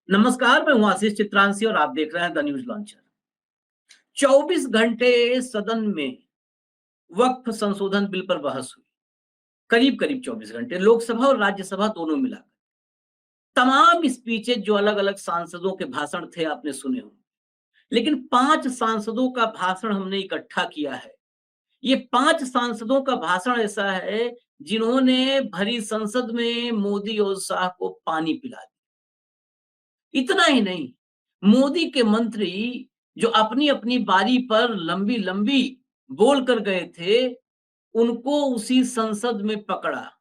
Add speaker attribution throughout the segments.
Speaker 1: नमस्कार, मैं हूं आशीष चित्रांशी और आप देख रहे हैं द न्यूज लॉन्चर। 24 घंटे सदन में वक्फ संशोधन बिल पर बहस हुई। करीब करीब 24 घंटे लोकसभा और राज्यसभा दोनों मिलाकर तमाम स्पीचेज जो अलग अलग सांसदों के भाषण थे आपने सुने होंगे, लेकिन 5 सांसदों का भाषण हमने इकट्ठा किया है। ये 5 सांसदों का भाषण ऐसा है जिन्होंने भरी संसद में मोदी और शाह को पानी पिला दिया। इतना ही नहीं, मोदी के मंत्री जो अपनी अपनी बारी पर लंबी लंबी बोल कर गए थे, उनको उसी संसद में पकड़ा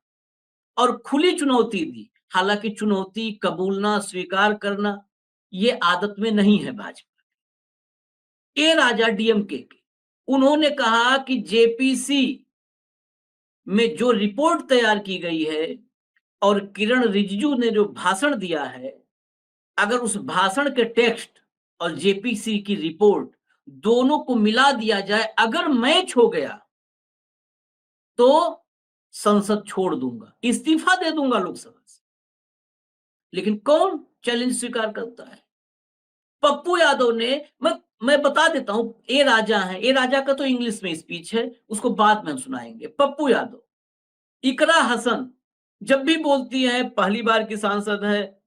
Speaker 1: और खुली चुनौती दी। हालांकि चुनौती कबूलना, स्वीकार करना ये आदत में नहीं है भाजपा। ए राजा डीएमके के, उन्होंने कहा कि जेपीसी में जो रिपोर्ट तैयार की गई है और किरण रिजिजू ने जो भाषण दिया है, अगर उस भाषण के टेक्स्ट और जेपीसी की रिपोर्ट दोनों को मिला दिया जाए, अगर मैच हो गया तो संसद छोड़ दूंगा, इस्तीफा दे दूंगा लोकसभा से। लेकिन कौन चैलेंज स्वीकार करता है? पप्पू यादव ने, मैं बता देता हूं, ए राजा है, ए राजा का तो इंग्लिश में स्पीच है, उसको बाद में हम सुनाएंगे। पप्पू यादव, इकरा हसन जब भी बोलती है, पहली बार की सांसद है,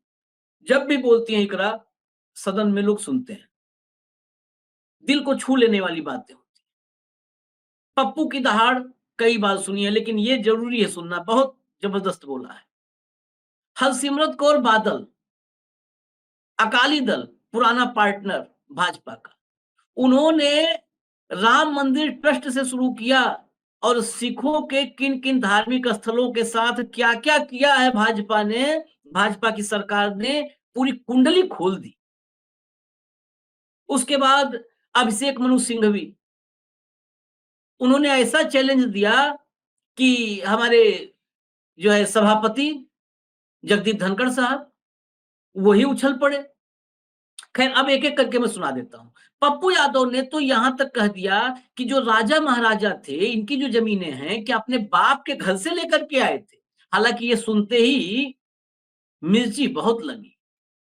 Speaker 1: जब भी बोलती है इकरा, सदन में लोग सुनते हैं, दिल को छू लेने वाली बातें होती है। पप्पू की दहाड़ कई बार सुनी है, लेकिन ये जरूरी है सुनना, बहुत जबरदस्त बोला है। हरसिमरत कौर बादल, अकाली दल, पुराना पार्टनर भाजपा का, उन्होंने राम मंदिर ट्रस्ट से शुरू किया और सिखों के किन किन धार्मिक स्थलों के साथ क्या क्या किया है भाजपा ने, भाजपा की सरकार ने पूरी कुंडली खोल दी। उसके बाद अभिषेक मनु सिंघवी, उन्होंने ऐसा चैलेंज दिया कि हमारे जो है सभापति जगदीप धनखड़ साहब, वही उछल पड़े। खैर, अब एक एक करके मैं सुना देता हूं। पप्पू यादव ने तो यहां तक कह दिया कि जो राजा महाराजा थे, इनकी जो जमीनें हैं, कि अपने बाप के घर से लेकर के आए थे। हालांकि ये सुनते ही मिर्ची बहुत लगी,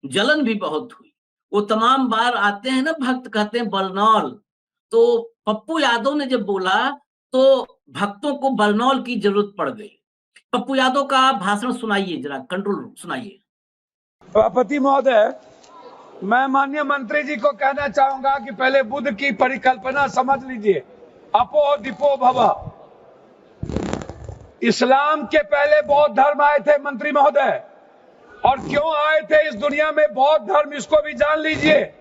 Speaker 1: जलन भी बहुत हुई। वो तमाम बार आते हैं ना भक्त, कहते हैं बरनौल, तो पप्पू यादव ने जब बोला तो भक्तों को बरनौल की जरूरत पड़ गई। पप्पू यादव का भाषण सुनाइए, जरा कंट्रोल रूम सुनाइए।
Speaker 2: सभापति महोदय, मैं माननीय मंत्री जी को कहना चाहूंगा कि पहले बुद्ध की परिकल्पना समझ लीजिए, अपो दीपो भव। इस्लाम के पहले बौद्ध धर्म आए थे मंत्री महोदय, और क्यों आए थे इस दुनिया में बौद्ध धर्म, इसको भी जान लीजिए।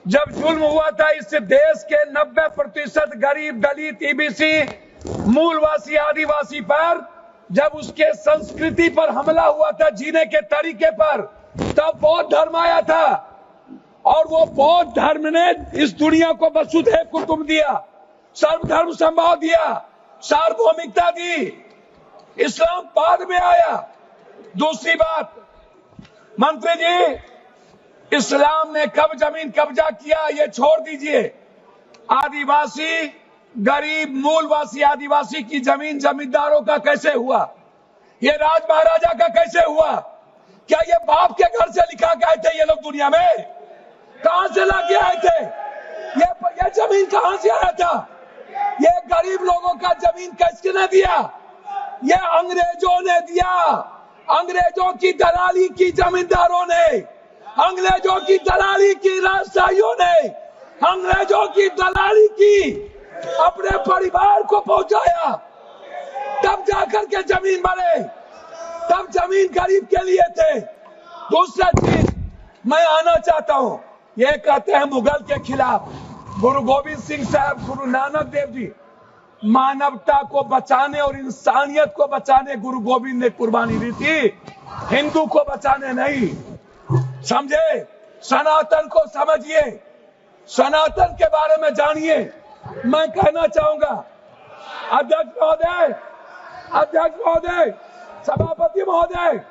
Speaker 2: जब जुल्म हुआ था इस देश के 90% गरीब, दलित, ईबीसी, मूलवासी, आदिवासी पर, जब उसके संस्कृति पर हमला हुआ था, जीने के तरीके पर, तब बौद्ध धर्म आया था। और वो बौद्ध धर्म ने इस दुनिया को वसुधैव कुटुंब दिया, सर्वधर्म समभाव दिया, सार्वभौमिकता दी। इस्लाम बाद में आया। दूसरी बात, मंत्री जी, इस्लाम ने कब जमीन कब्जा किया ये छोड़ दीजिए। आदिवासी, गरीब, मूलवासी आदिवासी की जमीन जमींदारों का कैसे हुआ? ये राज महाराजा का कैसे हुआ? क्या ये बाप के घर से लिखा के आए थे ये लोग दुनिया में? कहां से लाके आए थे? ये जमीन कहां से आया था? ये गरीब लोगों का जमीन किसने दिया? ये अंग्रेजों ने दिया। अंग्रेजों की दलाली की जमींदारों ने, अंग्रेजों की दलाली की राजशाहियों ने, अंग्रेजों की दलाली की अपने परिवार को पहुंचाया, तब जाकर के जमीन बने, तब जमीन गरीब के लिए थे। दूसरा चीज मैं आना चाहता हूं, ये कहते हैं मुगल के खिलाफ, गुरु गोविंद सिंह साहब, गुरु नानक देव जी, मानवता को बचाने और इंसानियत को बचाने गुरु गोविंद ने कुर्बानी दी थी, हिंदू को बचाने नहीं। समझे? सनातन को समझिए, सनातन के बारे में जानिए। मैं कहना चाहूंगा, अध्यक्ष महोदय, सभापति महोदय,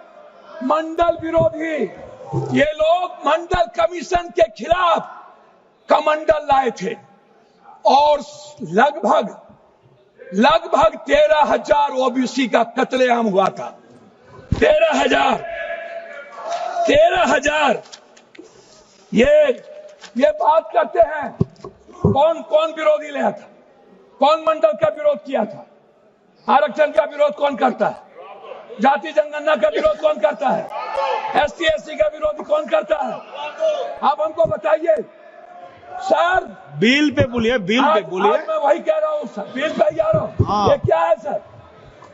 Speaker 2: मंडल विरोधी ये लोग मंडल कमीशन के खिलाफ कमंडल लाए थे और लगभग 13,000 ओबीसी का कत्लेआम हुआ था। 13,000 ये बात करते हैं कौन कौन विरोधी लिया था, कौन मंडल का विरोध किया था, आरक्षण का विरोध कौन करता है, जाति जनगणना का विरोध कौन करता है, ST SC का विरोध कौन करता है? आप हमको बताइए सर।
Speaker 3: बिल पे बोलिए, बिल पे बोलिए।
Speaker 2: मैं वही कह रहा हूँ सर, बिल पे जा रहा हूँ।
Speaker 3: हाँ।
Speaker 2: ये क्या है सर?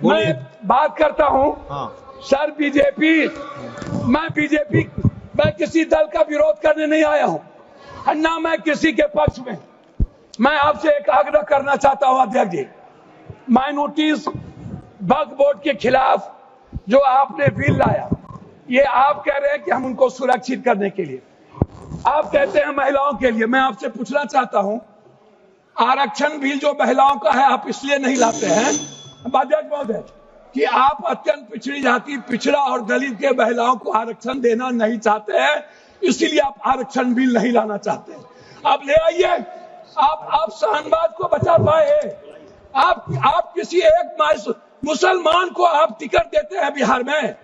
Speaker 2: मैं बात करता हूँ।
Speaker 3: हाँ।
Speaker 2: सर बीजेपी मैं किसी दल का विरोध करने नहीं आया हूँ, ना मैं किसी के पक्ष में। मैं आपसे एक आग्रह करना चाहता हूँ अध्यक्ष जी, माइनॉरिटीज वक्फ बोर्ड के खिलाफ जो आपने बिल लाया, ये आप कह रहे हैं कि हम उनको सुरक्षित करने के लिए, आप कहते हैं महिलाओं के लिए। मैं आपसे पूछना चाहता हूं, आरक्षण बिल जो महिलाओं का है आप इसलिए नहीं लाते हैं अध्यक्ष महोदय कि आप अत्यंत पिछड़ी जाति, पिछड़ा और दलित के महिलाओं को आरक्षण देना नहीं चाहते हैं, इसीलिए आप आरक्षण बिल नहीं लाना चाहते हैं। आप ले आइए, आप शाहनवाज को बचा पाए। आप किसी एक मुसलमान को आप टिकट देते हैं बिहार में,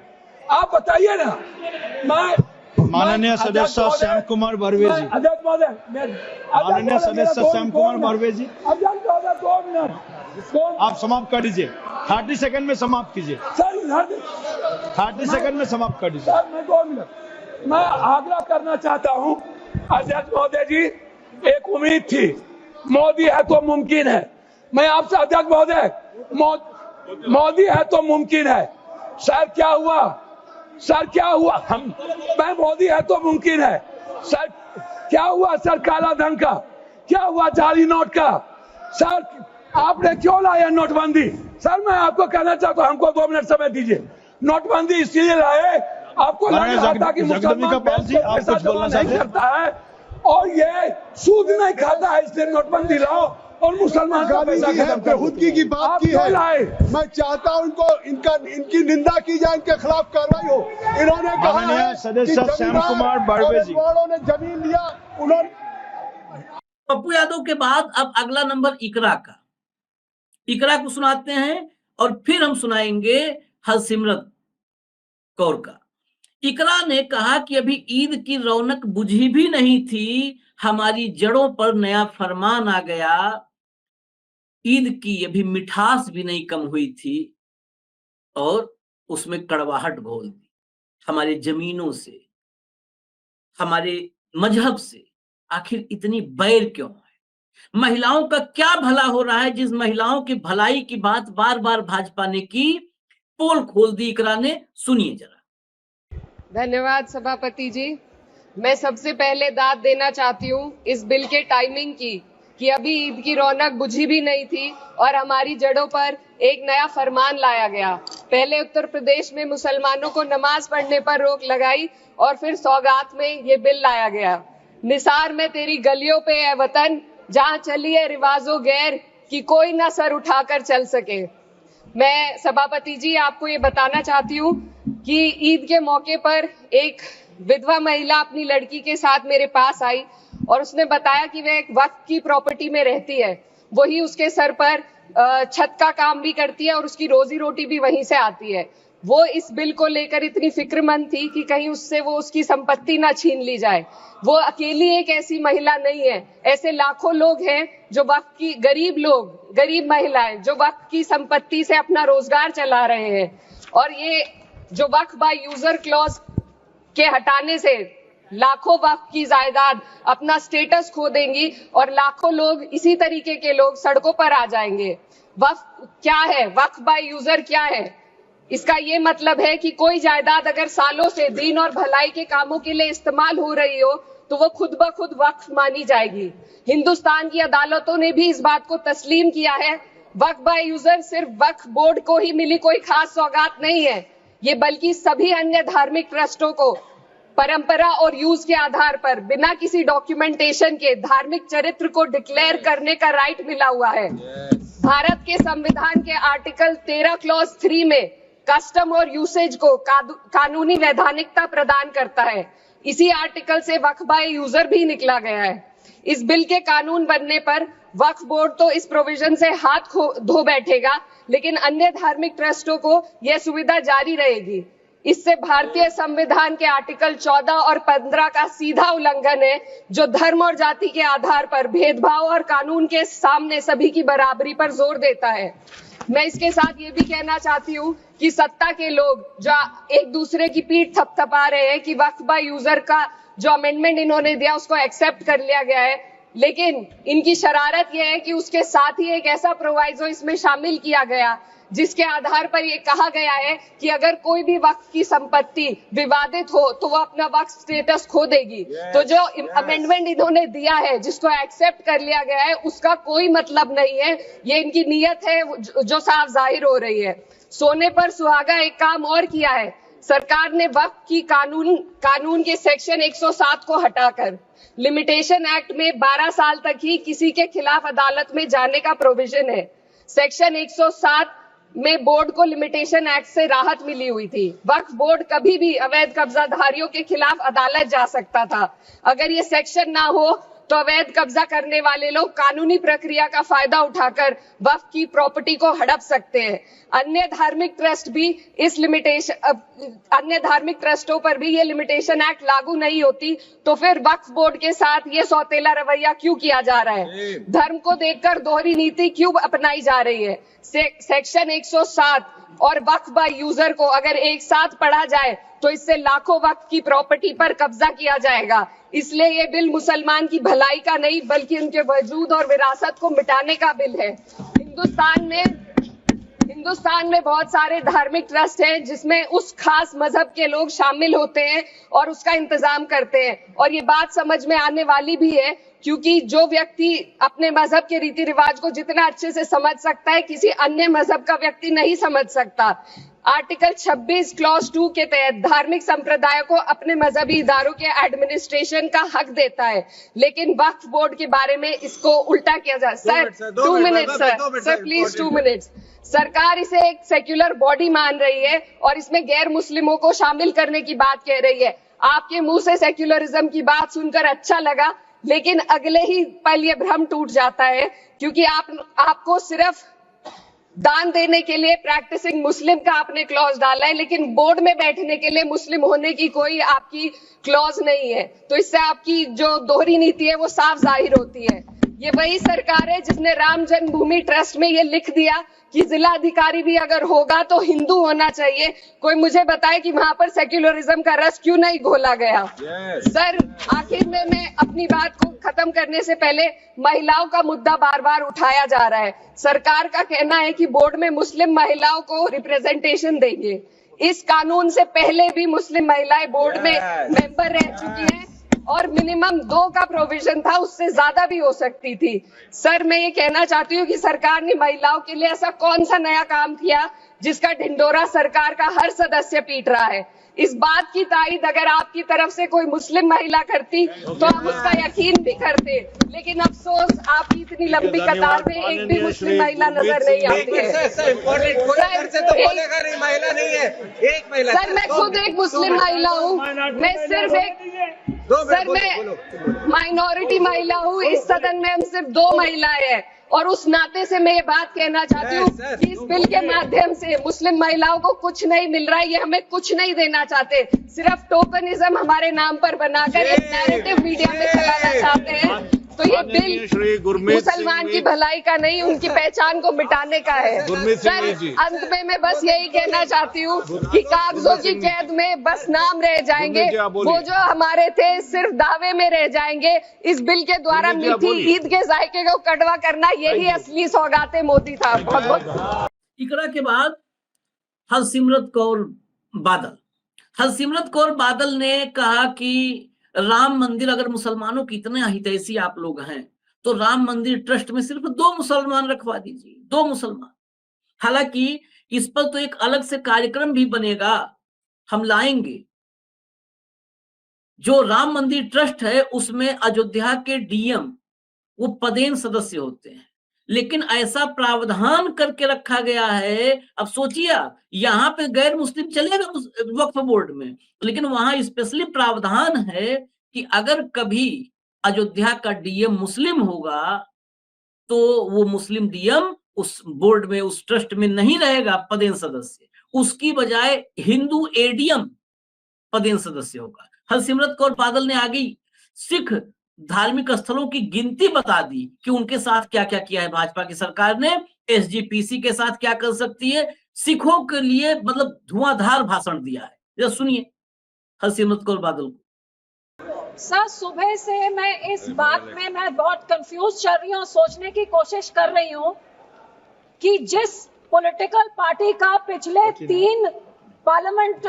Speaker 2: आप बताइए ना।
Speaker 3: माननीय सदस्य श्याम कुमार बर्वे जी,
Speaker 2: अध्यक्ष महोदय,
Speaker 3: माननीय सदस्य श्याम कुमार बर्वे जी,
Speaker 2: अध्यक्ष महोदय 2 मिनट
Speaker 3: आप समाप्त कर दीजिए, 30 सेकंड में समाप्त कीजिए।
Speaker 2: सर
Speaker 3: 30 सेकंड में समाप्त कर दीजिए।
Speaker 2: सर मैं 2 मिनट मैं आग्रह करना चाहता हूं अध्यक्ष महोदय जी, एक उम्मीद थी, मोदी है तो मुमकिन है। मैं आपसे अध्यक्ष महोदय, मोदी है तो मुमकिन है। सर क्या हुआ, सर क्या हुआ? मैं मोदी है तो मुमकिन है। सर क्या हुआ? सर काला धन का क्या हुआ? जाली नोट का? सर आपने क्यों लाया नोटबंदी? सर मैं आपको कहना चाहता हूं, हमको 2 मिनट समय दीजिए। नोटबंदी इसलिए लाए, आपको लग रहा था कि मुसलमान पैसा जमा नहीं करता है और ये सूद नहीं खाता है, इसलिए नोटबंदी लाओ और मुसलमान का पैसा खत्म कर।
Speaker 4: खुदकी की बात की है, मैं चाहता हूं इनको इनकी निंदा की जाए, इनके खिलाफ कार्रवाई हो। इन्होंने कहा है
Speaker 3: सदस्य श्याम कुमार बर्वे जी,
Speaker 4: ने जमीन लिया, उन्होंने।
Speaker 1: पप्पू यादव के बाद अब अगला नंबर इकरा का। इकरा को सुनाते हैं और फिर हम सुनाएंगे हरसिमरत कौर का। इकरा ने कहा कि अभी ईद की रौनक बुझी भी नहीं थी, हमारी जड़ों पर नया फरमान आ गया। ईद की अभी मिठास भी नहीं कम हुई थी और उसमें कड़वाहट घोल दी। हमारे जमीनों से, हमारे मजहब से आखिर इतनी बैर क्यों है? महिलाओं का क्या भला हो रहा है जिस महिलाओं की भलाई की बात बार बार भाजपा ने की? पोल खोल दी इकरा ने, सुनिए जरा।
Speaker 5: धन्यवाद सभापति जी। मैं सबसे पहले दाद देना चाहती हूँ इस बिल के टाइमिंग की, कि अभी ईद की रौनक बुझी भी नहीं थी और हमारी जड़ों पर एक नया फरमान लाया गया। पहले उत्तर प्रदेश में मुसलमानों को नमाज पढ़ने पर रोक लगाई और फिर सौगात में ये बिल लाया गया। निसार में तेरी गलियों पे है वतन, जहाँ चली है रिवाजों गैर कि कोई ना सर उठाकर चल सके। मैं सभापति जी आपको ये बताना चाहती हूँ कि ईद के मौके पर एक विधवा महिला अपनी लड़की के साथ मेरे पास आई और उसने बताया कि वह एक वक्फ की प्रॉपर्टी में रहती है, वही उसके सर पर छत का काम भी करती है और उसकी रोजी रोटी भी वहीं से आती है। वो इस बिल को लेकर इतनी फिक्रमंद थी कि कहीं उससे वो उसकी संपत्ति ना छीन ली जाए। वो अकेली एक ऐसी महिला नहीं है, ऐसे लाखों लोग हैं जो वक्फ की, गरीब महिलाएं जो वक्फ की संपत्ति से अपना रोजगार चला रहे हैं। और ये जो वक्फ बाय यूजर क्लॉज के हटाने से लाखों वक्फ की जायदाद अपना स्टेटस खो देंगी और लाखों लोग, इसी तरीके के लोग सड़कों पर आ जाएंगे। वक्फ क्या है? वक्फ बाय यूजर क्या है? इसका ये मतलब है कि कोई जायदाद अगर सालों से दीन और भलाई के कामों के लिए इस्तेमाल हो रही हो तो वो खुद ब खुद वक्फ मानी जाएगी। हिंदुस्तान की अदालतों ने भी इस बात को तस्लीम किया है। वक्फ बाय यूजर सिर्फ वक्फ बोर्ड को ही मिली कोई खास सौगात नहीं है, ये बल्कि सभी अन्य धार्मिक ट्रस्टों को परंपरा और यूज के आधार पर बिना किसी डॉक्यूमेंटेशन के धार्मिक चरित्र को डिक्लेयर करने का राइट मिला हुआ है। भारत के संविधान के आर्टिकल 13 क्लॉज 3 में कस्टम और यूसेज को कानूनी वैधानिकता प्रदान करता है। इसी आर्टिकल से वक्फ बाय यूजर भी निकला गया है। इस बिल के कानून बनने पर वक्फ बोर्ड तो इस प्रोविजन से हाथ धो बैठेगा, लेकिन अन्य धार्मिक ट्रस्टों को यह सुविधा जारी रहेगी। इससे भारतीय संविधान के आर्टिकल 14 और 15 का सीधा उल्लंघन है, जो धर्म और जाति के आधार पर भेदभाव और कानून के सामने सभी की बराबरी पर जोर देता है। मैं इसके साथ ये भी कहना चाहती हूँ कि सत्ता के लोग जो एक दूसरे की पीठ थपथपा रहे हैं कि वक्फ बाय यूजर का जो अमेंडमेंट इन्होंने दिया उसको एक्सेप्ट कर लिया गया है, लेकिन इनकी शरारत यह है कि उसके साथ ही एक ऐसा प्रोवाइजो इसमें शामिल किया गया जिसके आधार पर यह कहा गया है कि अगर कोई भी वक्फ की संपत्ति विवादित हो तो वो अपना वक्फ स्टेटस खो देगी। तो जो अमेंडमेंट इन्होंने दिया है, जिसको एक्सेप्ट कर लिया गया है, उसका कोई मतलब नहीं है। ये इनकी नीयत है जो साफ जाहिर हो रही है। सोने पर सुहागा एक काम और किया है। सरकार ने वक्फ की कानून के सेक्शन 107 को हटाकर लिमिटेशन एक्ट में 12 साल तक ही किसी के खिलाफ अदालत में जाने का प्रोविजन है। सेक्शन 107 में बोर्ड को लिमिटेशन एक्ट से राहत मिली हुई थी। वक्फ बोर्ड कभी भी अवैध कब्जाधारियों के खिलाफ अदालत जा सकता था। अगर ये सेक्शन ना हो तो अवैध कब्जा करने वाले लोग कानूनी प्रक्रिया का फायदा उठाकर वक्फ की प्रॉपर्टी को हड़प सकते हैं। अन्य धार्मिक ट्रस्टों पर भी ये लिमिटेशन एक्ट लागू नहीं होती, तो फिर वक्फ बोर्ड के साथ ये सौतेला रवैया क्यों किया जा रहा है? धर्म को देखकर दोहरी नीति क्यों अपनाई जा रही है? सेक्शन 107 और वक्फ बाय यूजर को अगर एक साथ पढ़ा जाए तो इससे लाखों वक्फ की प्रॉपर्टी पर कब्जा किया जाएगा। इसलिए ये बिल मुसलमान की भलाई का नहीं बल्कि उनके वजूद और विरासत को मिटाने का बिल है। हिंदुस्तान में बहुत सारे धार्मिक ट्रस्ट हैं जिसमें उस खास मजहब के लोग शामिल होते हैं और उसका इंतजाम करते हैं, और ये बात समझ में आने वाली भी है क्योंकि जो व्यक्ति अपने मजहब के रीति रिवाज को जितना अच्छे से समझ सकता है, किसी अन्य मजहब का व्यक्ति नहीं समझ सकता। आर्टिकल 26 क्लॉज 2 के तहत धार्मिक संप्रदाय को अपने मजहबी इदारों के एडमिनिस्ट्रेशन का हक देता है, लेकिन वक्फ बोर्ड के बारे में इसको उल्टा किया जा। Sir 2 minute sir please 2 minutes. सरकार इसे एक सेक्युलर बॉडी मान रही है और इसमें गैर मुस्लिमों को शामिल करने की बात कह रही है। आपके मुंह से सेक्युलरिज्म की बात सुनकर अच्छा लगा, लेकिन अगले ही पल ये भ्रम टूट जाता है क्योंकि आपको सिर्फ दान देने के लिए प्रैक्टिसिंग मुस्लिम का आपने क्लॉज डाला है, लेकिन बोर्ड में बैठने के लिए मुस्लिम होने की कोई आपकी क्लॉज नहीं है। तो इससे आपकी जो दोहरी नीति है वो साफ जाहिर होती है। ये वही सरकार है जिसने राम जन्मभूमि ट्रस्ट में ये लिख दिया कि जिला अधिकारी भी अगर होगा तो हिंदू होना चाहिए। कोई मुझे बताए कि वहां पर सेक्युलरिज्म का रस क्यों नहीं घोला गया? सर आखिर में मैं अपनी बात को खत्म करने से पहले महिलाओं का मुद्दा बार बार उठाया जा रहा है। सरकार का कहना है कि बोर्ड में मुस्लिम महिलाओं को रिप्रेजेंटेशन देंगे। इस कानून से पहले भी मुस्लिम महिलाएं बोर्ड में मेंबर रह चुकी हैं और मिनिमम 2 का प्रोविजन था, उससे ज्यादा भी हो सकती थी। सर मैं ये कहना चाहती हूँ कि सरकार ने महिलाओं के लिए ऐसा कौन सा नया काम किया जिसका ढिंडोरा सरकार का हर सदस्य पीट रहा है? इस बात की तायीद अगर आपकी तरफ से कोई मुस्लिम महिला करती तो हम उसका यकीन भी करते, लेकिन अफसोस आपकी इतनी लंबी कतार में एक भी मुस्लिम महिला नजर नहीं आती है। सर मैं खुद एक मुस्लिम महिला हूँ, मैं सिर्फ मैं माइनॉरिटी महिला हूँ। इस सदन में हम सिर्फ 2 महिलाएं हैं और उस नाते से मैं ये बात कहना चाहती हूँ कि इस बिल के माध्यम से मुस्लिम महिलाओं को कुछ नहीं मिल रहा है। ये हमें कुछ नहीं देना चाहते, सिर्फ टोकनिज्म हमारे नाम पर बनाकर एक नैरेटिव मीडिया में चलाना चाहते हैं। तो ये बिल मुसलमान की भलाई का नहीं, उनकी पहचान को मिटाने का है। सर अंत में मैं बस यही कहना चाहती हूँ कि कागजों की कैद में बस नाम रह जाएंगे, वो जो हमारे थे सिर्फ दावे में रह जाएंगे। इस बिल के द्वारा मीठी ईद के जायके को कड़वा करना यही असली सौगाते मोदी था। बहुत
Speaker 1: इकरा के बाद हरसिमरत कौर बादल ने कहा कि राम मंदिर, अगर मुसलमानों की इतने हितैषी आप लोग हैं तो राम मंदिर ट्रस्ट में सिर्फ 2 मुसलमान रखवा दीजिए, 2 मुसलमान। हालांकि इस पर तो एक अलग से कार्यक्रम भी बनेगा, हम लाएंगे। जो राम मंदिर ट्रस्ट है उसमें अयोध्या के डीएम वो पदेन सदस्य होते हैं, लेकिन ऐसा प्रावधान करके रखा गया है। अब सोचिए यहाँ पे गैर मुस्लिम चलेगा वक्फ बोर्ड में, लेकिन वहां स्पेशली प्रावधान है कि अगर कभी अयोध्या का डीएम मुस्लिम होगा तो वो मुस्लिम डीएम उस बोर्ड में, उस ट्रस्ट में नहीं रहेगा पदेन सदस्य, उसकी बजाय हिंदू एडीएम पदेन सदस्य होगा। हरसिमरत कौर बादल ने आगे सिख धार्मिक स्थलों की गिनती बता दी कि उनके साथ क्या क्या किया है भाजपा की सरकार ने, एसजीपीसी के साथ क्या कर सकती है, सिखों के लिए मतलब धुआंधार भाषण दिया है। जरा सुनिए हरसिमरत कौर बादल को।
Speaker 6: सर, सुबह से मैं इस बात में मैं बहुत कंफ्यूज चल रही हूँ, सोचने की कोशिश कर रही हूँ कि जिस पॉलिटिकल पार्टी का पिछले 3 पार्लियामेंट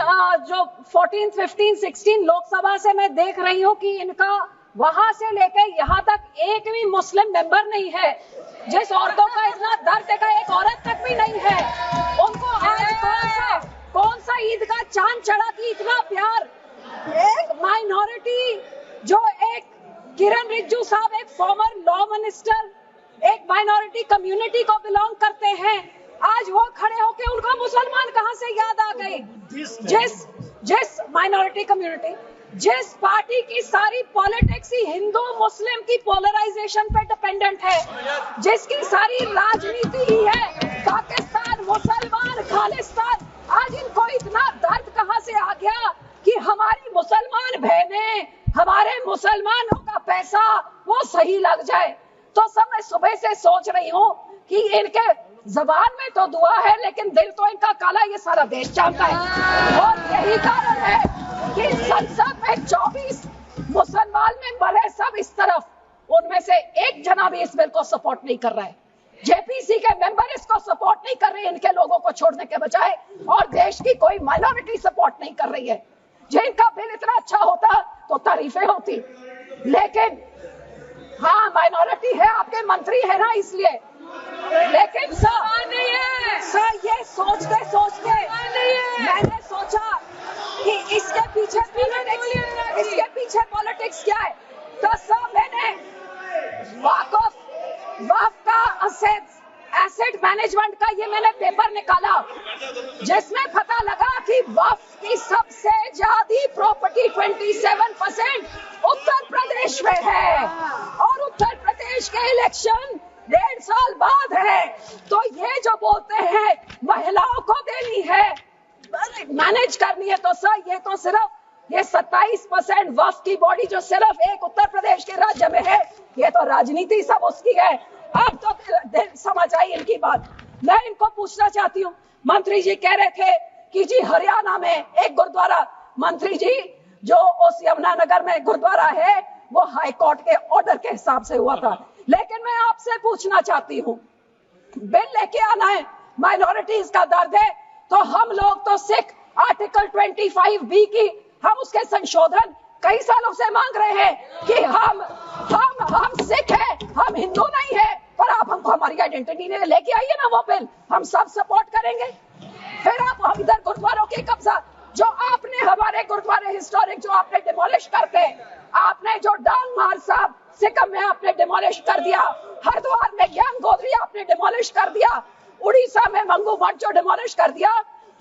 Speaker 6: जो 14, 15, 16 लोकसभा से मैं देख रही हूँ कि इनका वहां से लेकर यहाँ तक एक भी मुस्लिम मेंबर नहीं है। जिस औरतों का इतना दर्द का एक औरत तक भी नहीं है, उनको आज कौन सा ईद का चांद चढ़ा कि इतना प्यार। एक माइनॉरिटी जो एक किरण रिजिजू साहब एक फॉर्मर लॉ मिनिस्टर एक माइनॉरिटी कम्युनिटी को बिलोंग करते हैं, आज वो खड़े होके उनको मुसलमान कहां से याद आ गए। जिस माइनॉरिटी कम्युनिटी, जिस पार्टी की सारी पॉलिटिक्स ही हिंदू मुस्लिम की पोलराइजेशन पे डिपेंडेंट है, जिसकी सारी राजनीति ही है पाकिस्तान मुसलमान खालिस्तान, आज इनको इतना दर्द कहां से आ गया कि हमारी मुसलमान बहनें, हमारे मुसलमानों का पैसा वो सही लग जाए। तो सब मैं सुबह से सोच रही हूँ कि इनके जबान में तो दुआ है लेकिन दिल तो इनका काला, ये सारा देश जानता है। और यही कारण है कि संसद में 24 मुसलमान मेंबर है, सब इस तरफ, उनमें से एक जना भी इस बिल को सपोर्ट नहीं कर रहा है। जेपीसी के मेंबर इसको सपोर्ट नहीं कर रहे, इनके लोगों को छोड़ने के बजाय, और देश की कोई माइनॉरिटी सपोर्ट नहीं कर रही है। जिनका बिल इतना अच्छा होता तो तारीफें होती, लेकिन हाँ माइनॉरिटी है, आपके मंत्री है ना इसलिए। लेकिन सर ये सोचते मैंने सोचा कि इसके पीछे पॉलिटिक्स क्या है। तो सर मैंने वक्फ का एसेट मैनेजमेंट का ये मैंने पेपर निकाला, जिसमें पता लगा कि वक्फ की सबसे ज्यादा प्रॉपर्टी 27% उत्तर प्रदेश में है, और उत्तर प्रदेश के इलेक्शन 1.5 साल बाद है। तो ये जो बोलते हैं महिलाओं को देनी है, मैनेज करनी है, तो सर ये तो सिर्फ ये 27% वक्फ की बॉडी जो सिर्फ एक उत्तर प्रदेश के राज्य में है, ये तो राजनीति सब उसकी है। अब तो समझ आई इनकी बात। मैं इनको पूछना चाहती हूँ, मंत्री जी कह रहे थे कि जी हरियाणा में एक गुरुद्वारा, मंत्री जी जो उस यमुनानगर में गुरुद्वारा है वो हाई कोर्ट के ऑर्डर के हिसाब से हुआ था। लेकिन मैं आपसे पूछना चाहती हूँ, बिल लेके आना है, माइनॉरिटीज का दर्द है, तो हम लोग तो सिख आर्टिकल 25B की हम उसके संशोधन कई सालों से मांग रहे हैं कि हम सिख हैं, हम हिंदू नहीं है, पर आप हमको हमारी आइडेंटिटी नहीं लेके आइए ना वो बिल, हम सब सपोर्ट करेंगे। फिर आप हम इधर गुरुद्वारों के कब्जा, जो आपने हमारे गुरुद्वारे हिस्टोरिक जो आपने डिमोलिश करके, आपने जो डाल मार साहब सिक्किम में आपने डिमोलिश कर दिया, हरिद्वार में ज्ञान गोदरी आपने डिमोलिश कर दिया, उड़ीसा में मंगू मठ जो डिमोलिश कर दिया,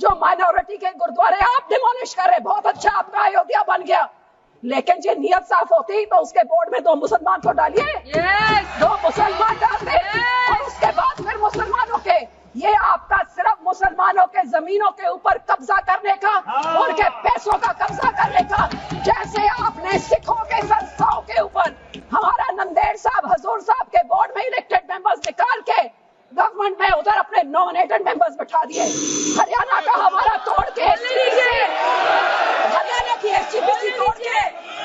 Speaker 6: जो माइनॉरिटी के गुरुद्वारे आप डिमोलिश कर रहे, बहुत अच्छा आपका अयोध्या बन गया। लेकिन जो नियत साफ होती तो उसके बोर्ड में 2 मुसलमान को डालिए, 2 मुसलमान डाल दे, और उसके बाद फिर मुसलमानों के, ये आपका सिर्फ मुसलमानों के जमीनों के ऊपर कब्जा करने का, उनके पैसों का कब्जा करने का, जैसे आपने सिखों के संस्थाओं के ऊपर हमारा नंदेड़ साहब हजूर साहब के बोर्ड में इलेक्टेड मेंबर्स निकाल के गवर्नमेंट में उधर अपने नॉमिनेटेड मेंबर्स बैठा दिए, हरियाणा का हमारा तोड़ के, हरियाणा की एसजीपीसी तोड़ के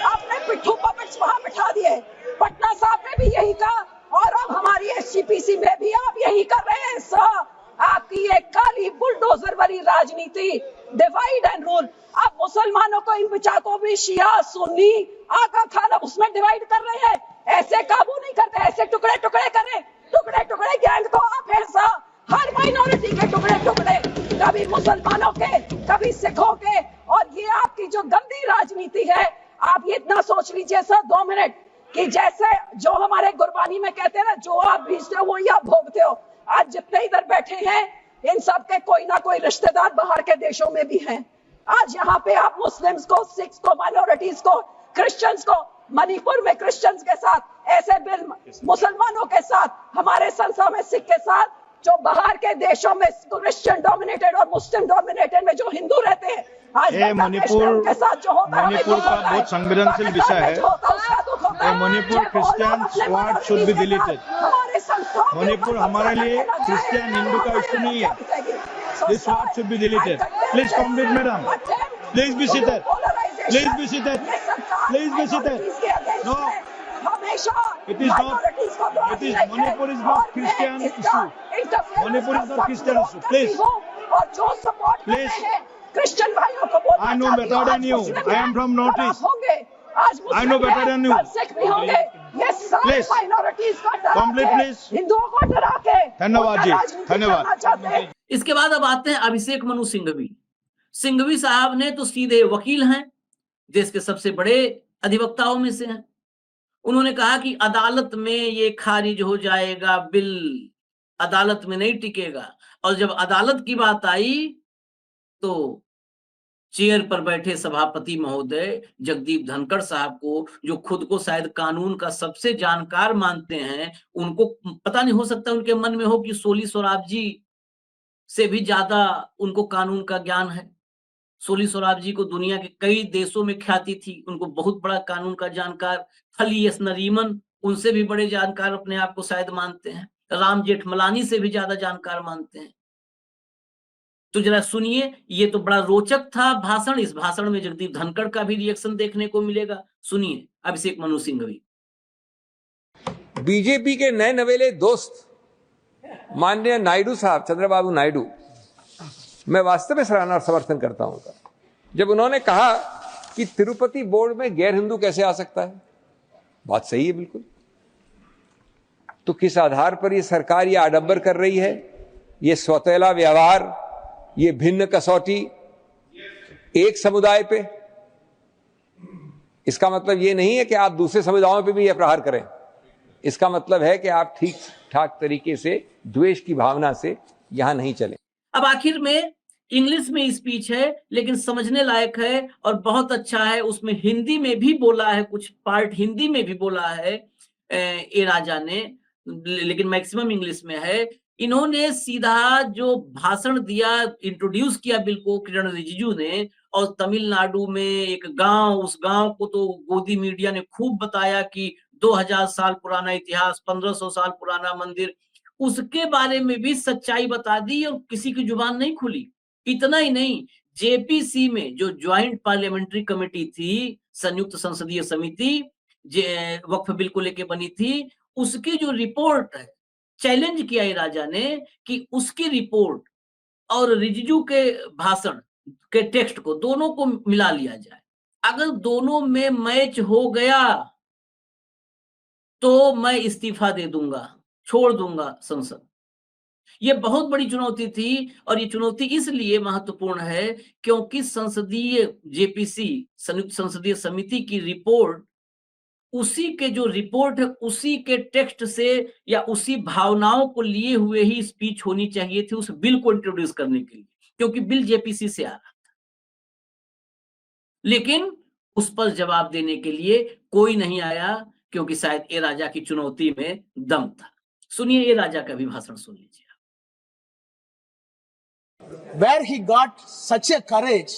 Speaker 6: आपने पिट्ठू पपेट्स वहां बैठा दिए, पटना साहब में भी यही कहा, और अब हमारी एसजीपीसी में भी आप यही कर रहे हैं। सर आपकी ये काली बुलडोजर वाली राजनीति, डिवाइड एंड रूल, आप मुसलमानों को इन बिचारों भी शिया सुन्नी आका खाना उसमें डिवाइड कर रहे हैं, ऐसे काबू नहीं करते, ऐसे टुकड़े टुकड़े करें, टुकड़े टुकड़े गैंग तो आप हैं सर, हर माइनॉरिटी के टुकड़े टुकड़े, कभी मुसलमानों के, कभी सिखों के, और ये आपकी जो गंदी राजनीति है। आप ये इतना सोच लीजिए सर 2 मिनट कि जैसे जो हमारे गुरबानी में कहते हैं ना, जो आप बीजते हो वही आप भोगते हो। आज जितने इधर बैठे हैं इन सब के कोई ना कोई रिश्तेदार बाहर के देशों में भी हैं। आज यहाँ पे आप मुस्लिम्स को, सिख्स को, माइनॉरिटीज को, क्रिश्चियंस को, मणिपुर में क्रिश्चियंस के साथ ऐसे बिल, मुसलमानों के साथ, हमारे संस्था में सिख के साथ, जो बाहर के देशों में क्रिश्चियन डोमिनेटेड और मुस्लिम डोमिनेटेड में जो हिंदू रहते हैं, आज
Speaker 3: ये मणिपुर
Speaker 6: के साथ जो होता है,
Speaker 3: मणिपुर का बहुत संवेदनशील विषय है। ये Manipur Christian sword should be deleted. Manipur हमारे लिए क्रिश्चियन हिंदू का इशू नहीं है। This sword should be deleted. Please complete madam, please be seated, please be seated, please be seated. No, it is not, it is, Manipur is not Christian issue. Manipur is not Christian issue. Please,
Speaker 6: और जो support
Speaker 3: please,
Speaker 6: Christian भाइयों को बोलना
Speaker 3: I know better than you. I am from Northeast.
Speaker 6: होंगे आज
Speaker 3: I know better than you.
Speaker 6: Sikh भी होंगे, ये सारे
Speaker 3: Please.
Speaker 6: माइनॉरिटीज को डरा
Speaker 3: Complete,
Speaker 6: के,
Speaker 3: please.
Speaker 6: हिंदुओं को डरा के
Speaker 3: धन्यवाद जी,
Speaker 6: राजनीति
Speaker 3: धन्यवाद।
Speaker 6: करना चाहते हैं।
Speaker 1: इसके बाद अब आते हैं अभिषेक मनु सिंघवी। सिंघवी साहब ने तो सीधे वकील हैं, देश के सबसे बड़े अधिवक्ताओं में से हैं। उन्होंने कहा कि अदालत में ये खारिज हो जाएगा, बिल अदालत में नहीं टिकेगा। और जब अदालत की बात आई तो चेयर पर बैठे सभापति महोदय जगदीप धनखड़ साहब को, जो खुद को शायद कानून का सबसे जानकार मानते हैं, उनको पता नहीं, हो सकता उनके मन में हो कि सोली सोराब जी से भी ज्यादा उनको कानून का ज्ञान है। सोली सोराब जी को दुनिया के कई देशों में ख्याति थी, उनको बहुत बड़ा कानून का जानकार। फली एस नरीमन उनसे भी बड़े जानकार अपने आप को शायद मानते हैं। राम जेठमलानी से भी ज्यादा जानकार मानते हैं। तो जरा सुनिए, ये तो बड़ा रोचक था भाषण। इस भाषण में जगदीप धनखड़ का भी रिएक्शन देखने को मिलेगा। सुनिए अभिषेक मनु सिंघवी।
Speaker 7: बीजेपी के नए नवेले दोस्त माननीय नायडू साहब, चंद्रबाबू नायडू, मैं वास्तव में सराहना और समर्थन करता हूं। जब उन्होंने कहा कि तिरुपति बोर्ड में गैर हिंदू कैसे आ सकता है, बात सही है बिल्कुल। तो किस आधार पर ये सरकार ये आडंबर कर रही है, ये स्वतैला व्यवहार, ये भिन्न कसौटी एक समुदाय पे? इसका मतलब ये नहीं है कि आप दूसरे समुदायों पे भी यह प्रहार करें। इसका मतलब है कि आप ठीक ठाक तरीके से द्वेष की भावना से यहां नहीं चले।
Speaker 1: अब आखिर में इंग्लिश में स्पीच है, लेकिन समझने लायक है और बहुत अच्छा है। उसमें हिंदी में भी बोला है, कुछ पार्ट हिंदी में भी बोला है ए राजा ने, लेकिन मैक्सिमम इंग्लिश में है। इन्होंने सीधा जो भाषण दिया, इंट्रोड्यूस किया बिल को किरण रिजिजू ने, और तमिलनाडु में एक गांव, उस गांव को तो गोदी मीडिया ने खूब बताया कि 2000 साल पुराना इतिहास, 1500 साल पुराना मंदिर, उसके बारे में भी सच्चाई बता दी और किसी की जुबान नहीं खुली। इतना ही नहीं, जेपीसी में जो ज्वाइंट पार्लियामेंट्री कमेटी थी, संयुक्त संसदीय समिति वक्फ बिल को लेके बनी थी, उसकी जो रिपोर्ट है, चैलेंज किया है राजा ने कि उसकी रिपोर्ट और रिजिजू के भाषण के टेक्स्ट को, दोनों को मिला लिया जाए। अगर दोनों में मैच हो गया तो मैं इस्तीफा दे दूंगा, छोड़ दूंगा संसद। ये बहुत बड़ी चुनौती थी, और ये चुनौती इसलिए महत्वपूर्ण है क्योंकि संसदीय जेपीसी, संयुक्त संसदीय समिति की रिपोर्ट, उसी के जो रिपोर्ट है उसी के टेक्स्ट से या उसी भावनाओं को लिए हुए ही स्पीच होनी चाहिए थी उस बिल को इंट्रोड्यूस करने के लिए, क्योंकि बिल जेपीसी से आ रहा था। लेकिन उस पर जवाब देने के लिए कोई नहीं आया, क्योंकि शायद ए राजा की चुनौती में दम था। सुनिए ए राजा का भी भाषण सुन लीजिए।
Speaker 8: Where he got such a courage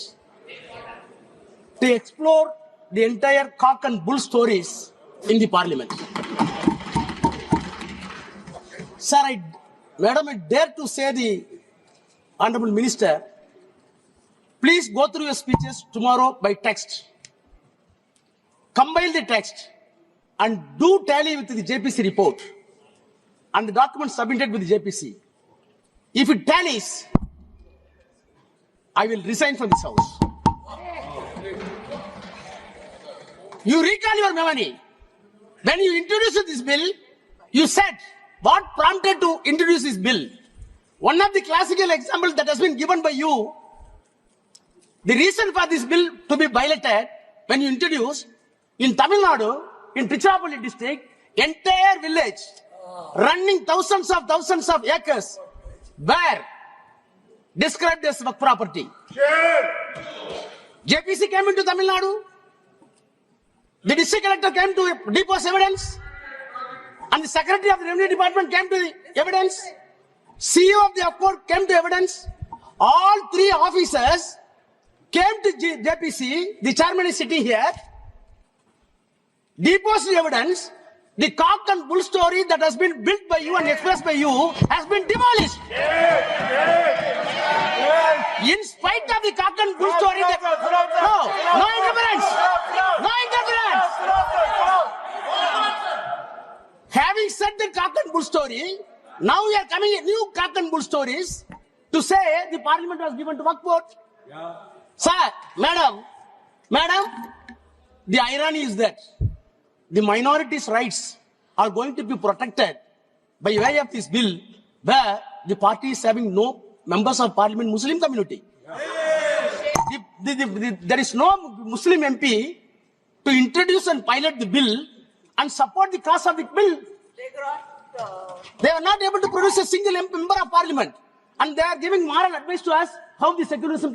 Speaker 8: to explore the entire cock and bull stories in the parliament. Sir, Madam, I dare to say the Honorable Minister, please go through your speeches tomorrow by text. Compile the text and do tally with the JPC report and the documents submitted with the JPC. If it tallies, I will resign from this house. You recall your memory. When you introduced this bill, you said what prompted to introduce this bill. One of the classical examples that has been given by you, the reason for this bill to be violated, when you introduced in Tamil Nadu, in Tiruchirappalli district, entire village running thousands of acres were described as work property. JPC came into Tamil Nadu. The district collector came to depose evidence, and the secretary of the revenue department came to the evidence, CEO of the court came to evidence. All three officers came to JPC. The chairman is sitting here. Deposed evidence. The cock and bull story that has been built by you and expressed by you has been demolished. In spite of the cock and bull story, no interference. No interference. Having said the cock and bull story, now we are coming a new cock and bull stories to say the parliament was given to Waqf board. Sir, madam, the irony is that the minorities' rights are going to be protected by way of this bill, where the party is having no members of parliament Muslim community. There is no Muslim MP to introduce and pilot the bill and support the cause of the bill. They are not able to produce a single member of parliament, and they are giving moral advice to us how the secularism